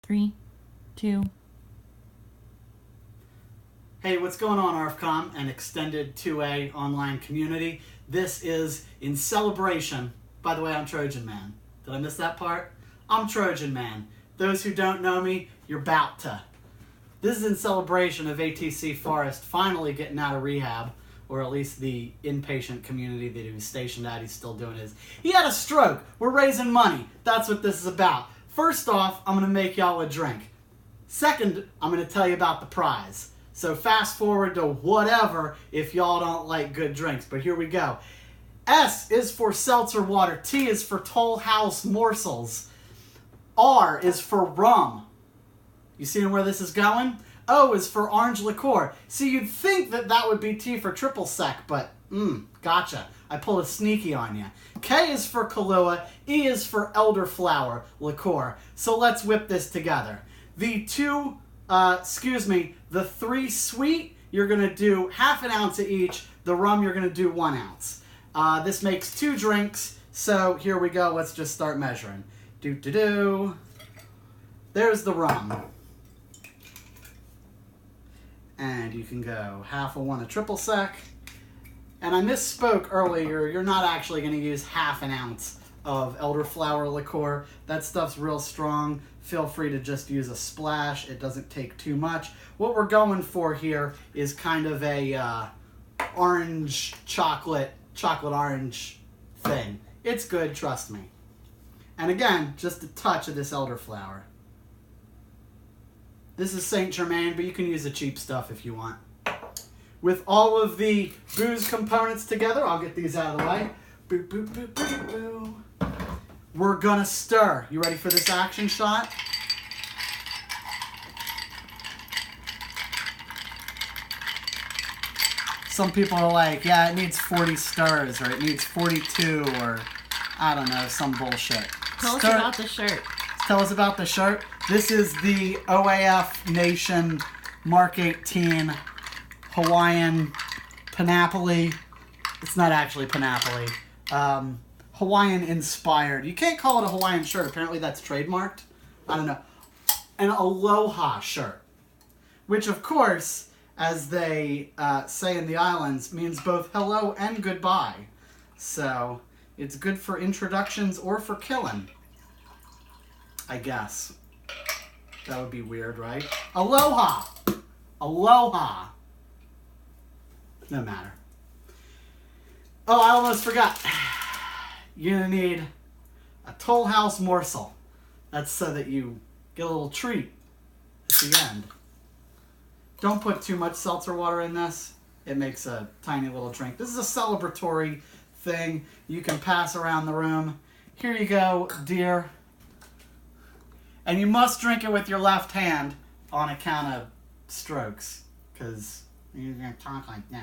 3, 2. Hey, what's going on, ARFCOM and extended 2A online community? This is in celebration. By the way, I'm Trojan Man. Did I miss that part? I'm Trojan Man. Those who don't know me, you're about to. This is in celebration of ATCForrest finally getting out of rehab, or at least the inpatient community that he was stationed at. He's still doing his. He had a stroke. We're raising money. That's what this is about. First off, I'm going to make y'all a drink. Second, I'm going to tell you about the prize. So fast forward to whatever if y'all don't like good drinks. But here we go. S is for seltzer water. T is for Toll House morsels. R is for rum. You seeing where this is going? O is for orange liqueur. See, you'd think that that would be T for Triple Sec, but gotcha. I pulled a sneaky on you. K is for Khalua. E is for elderflower liqueur. So let's whip this together. The three sweet, you're going to do half an ounce of each. The rum, you're going to do 1 ounce. This makes 2 drinks, so here we go. Let's just start measuring. There's the rum. And you can go half a one of Triple Sec. And I misspoke earlier. You're not actually going to use half an ounce of elderflower liqueur. That stuff's real strong. Feel free to just use a splash. It doesn't take too much. What we're going for here is kind of a orange chocolate orange thing. It's good, trust me. And again, just a touch of this elderflower. This is St. Germain, but you can use the cheap stuff if you want. With all of the booze components together, I'll get these out of the way. Boo, boo, boo, boo, boo. We're gonna stir. You ready for this action shot? Some people are like, yeah, it needs 40 stirs, or it needs 42, or I don't know, some bullshit. Tell us about the shirt. Tell us about the shirt. This is the OAF Nation Mark 18 Hawaiian Panoply. It's not actually Panoply. Hawaiian inspired. You can't call it a Hawaiian shirt. Apparently that's trademarked. I don't know. An aloha shirt. Which, of course, as they say in the islands, means both hello and goodbye. So, it's good for introductions or for killing. I guess. That would be weird, right? Aloha! Aloha! No matter. Oh, I almost forgot. You're going to need a Toll House morsel. That's so that you get a little treat at the end. Don't put too much seltzer water in this. It makes a tiny little drink. This is a celebratory thing you can pass around the room. Here you go, dear. And you must drink it with your left hand on account of strokes, because you're going to talk like this.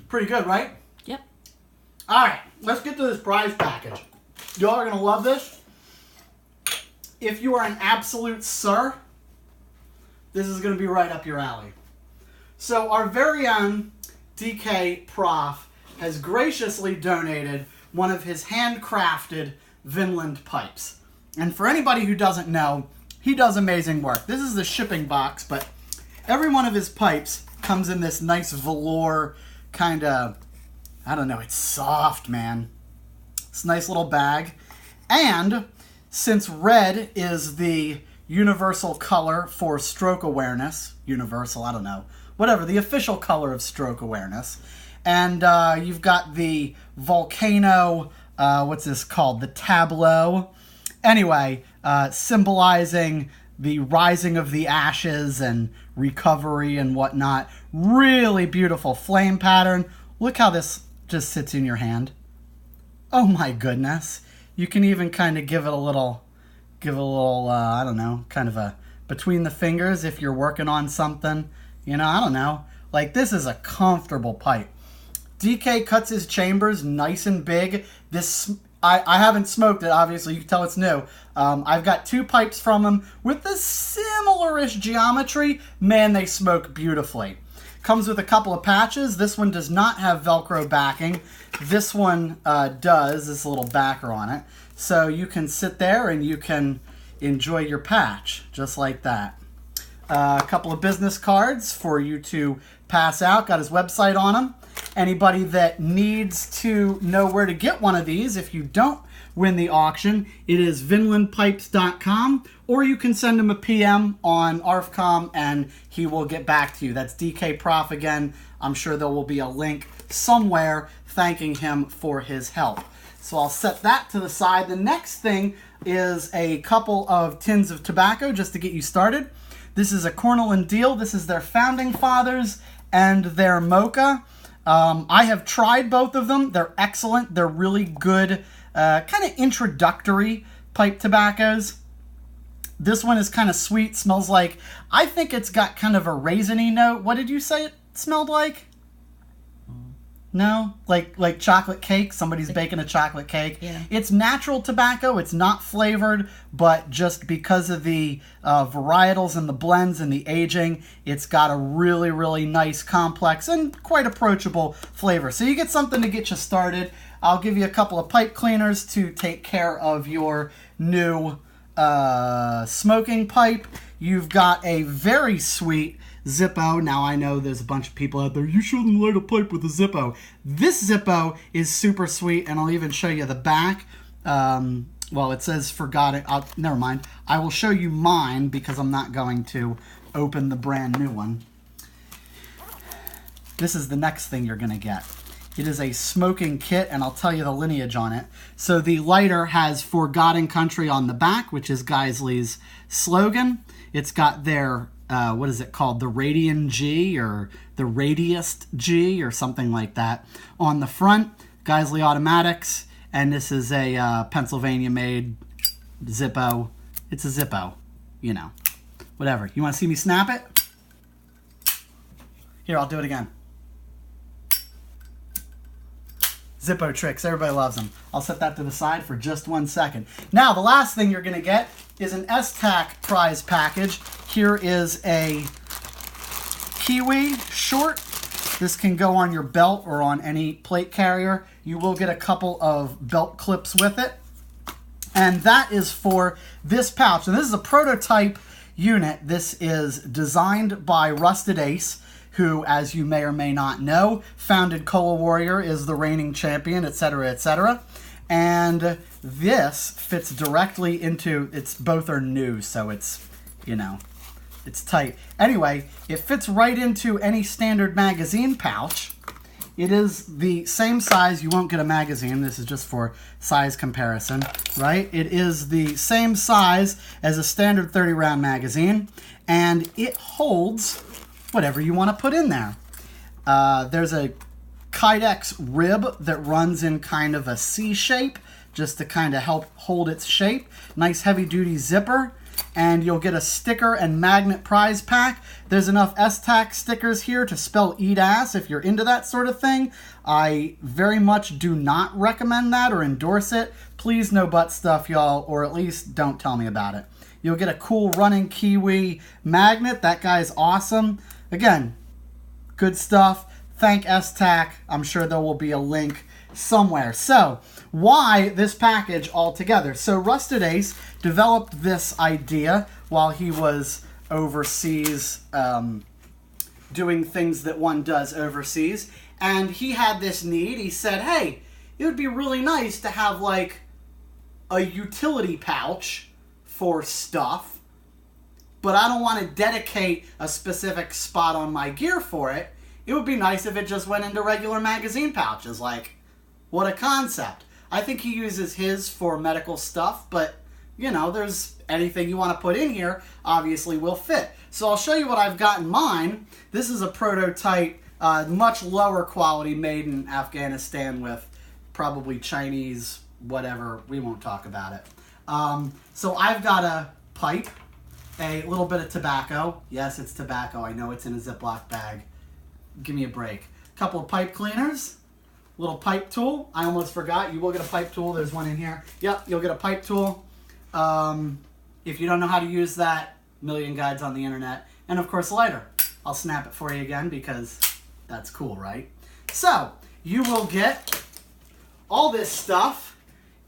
Pretty good, right? Yep. All right, let's get to this prize package. Y'all are going to love this. If you are an absolute sir, this is going to be right up your alley. So our very own DK-Prof has graciously donated one of his handcrafted Vinland pipes. And for anybody who doesn't know, he does amazing work. This is the shipping box, but every one of his pipes comes in this nice velour kind of, I don't know, it's soft, man. It's a nice little bag. And since red is the universal color for stroke awareness, universal, I don't know, whatever, the official color of stroke awareness. And you've got the volcano, what's this called? The tableau. Anyway, symbolizing the rising of the ashes and recovery and whatnot. Really beautiful flame pattern. Look how this just sits in your hand. Oh my goodness. You can even kind of give it a little, I don't know, kind of a between the fingers if you're working on something. You know, I don't know. Like, this is a comfortable pipe. DK cuts his chambers nice and big. This, I haven't smoked it, obviously. You can tell it's new. I've got 2 pipes from him with a similar-ish geometry. Man, they smoke beautifully. Comes with a couple of patches. This one does not have Velcro backing. This one does. This little backer on it. So you can sit there and you can enjoy your patch, just like that. A couple of business cards for you to pass out. Got his website on them. Anybody that needs to know where to get one of these, if you don't win the auction, it is vinlandpipes.com, or you can send him a PM on ARFCOM and he will get back to you. That's DK-Prof again. I'm sure there will be a link somewhere thanking him for his help. So I'll set that to the side. The next thing is a couple of tins of tobacco just to get you started. This is a Cornell Diehl. This is their Founding Fathers and their Mocha. I have tried both of them. They're excellent. They're really good, kind of introductory pipe tobaccos. This one is kind of sweet. Smells like, I think it's got kind of a raisiny note. What did you say it smelled like? No? Like chocolate cake? Somebody's baking a chocolate cake? Yeah. It's natural tobacco. It's not flavored, but just because of the varietals and the blends and the aging, it's got a really, really nice, complex, and quite approachable flavor. So you get something to get you started. I'll give you a couple of pipe cleaners to take care of your new smoking pipe. You've got a very sweet Zippo. Now I know there's a bunch of people out there, you shouldn't light a pipe with a Zippo. This Zippo is super sweet, and I'll even show you the back. Well, it says forgotten. Never mind. I will show you mine because I'm not going to open the brand new one. This is the next thing you're going to get. It is a smoking kit, and I'll tell you the lineage on it. So the lighter has Forgotten Country on the back, which is Geissele's slogan. It's got their, what is it called? The Radian G or the Radiest G or something like that. On the front, Geissele Automatics, and this is a Pennsylvania-made Zippo. It's a Zippo, you know, whatever. You want to see me snap it? Here, I'll do it again. Zippo tricks. Everybody loves them. I'll set that to the side for just 1 second. Now, the last thing you're going to get is an Esstac prize package. Here is a Kiwi short. This can go on your belt or on any plate carrier. You will get a couple of belt clips with it. And that is for this pouch. And this is a prototype unit. This is designed by Rusted Ace, who, as you may or may not know, founded Cola Warrior, is the reigning champion, etc., etc. And this fits directly into, both are new, so it's, you know, it's tight. Anyway, it fits right into any standard magazine pouch. It is the same size. You won't get a magazine. This is just for size comparison, right? It is the same size as a standard 30-round magazine, and it holds whatever you want to put in there. There's a Kydex rib that runs in kind of a C shape, just to kind of help hold its shape. Nice heavy-duty zipper, and you'll get a sticker and magnet prize pack. There's enough Esstac stickers here to spell eat ass if you're into that sort of thing. I very much do not recommend that or endorse it. Please no butt stuff, y'all, or at least don't tell me about it. You'll get a cool running Kiwi magnet. That guy's awesome. Again, good stuff. Thank Esstac. I'm sure there will be a link somewhere. So, why this package altogether? So, Rusted Ace developed this idea while he was overseas doing things that one does overseas. And he had this need. He said, hey, it would be really nice to have like a utility pouch for stuff, but I don't want to dedicate a specific spot on my gear for it. It would be nice if it just went into regular magazine pouches. Like, what a concept. I think he uses his for medical stuff, but, you know, there's anything you want to put in here, obviously will fit. So I'll show you what I've got in mine. This is a prototype, much lower quality, made in Afghanistan with probably Chinese, whatever. We won't talk about it. So I've got a pipe, a little bit of tobacco. Yes, it's tobacco. I know it's in a Ziploc bag. Give me a break. A couple of pipe cleaners. Little pipe tool. I almost forgot. You will get a pipe tool. There's one in here. Yep, you'll get a pipe tool. If you don't know how to use that, million guides on the internet. And of course, a lighter. I'll snap it for you again because that's cool, right? So, you will get all this stuff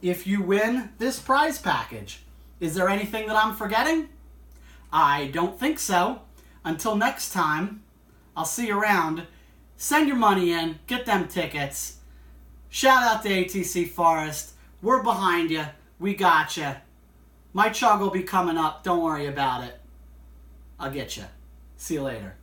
if you win this prize package. Is there anything that I'm forgetting? I don't think so. Until next time, I'll see you around. Send your money in, get them tickets. Shout out to ATCForrest. We're behind you. We got you. My chug will be coming up. Don't worry about it. I'll get you. See you later.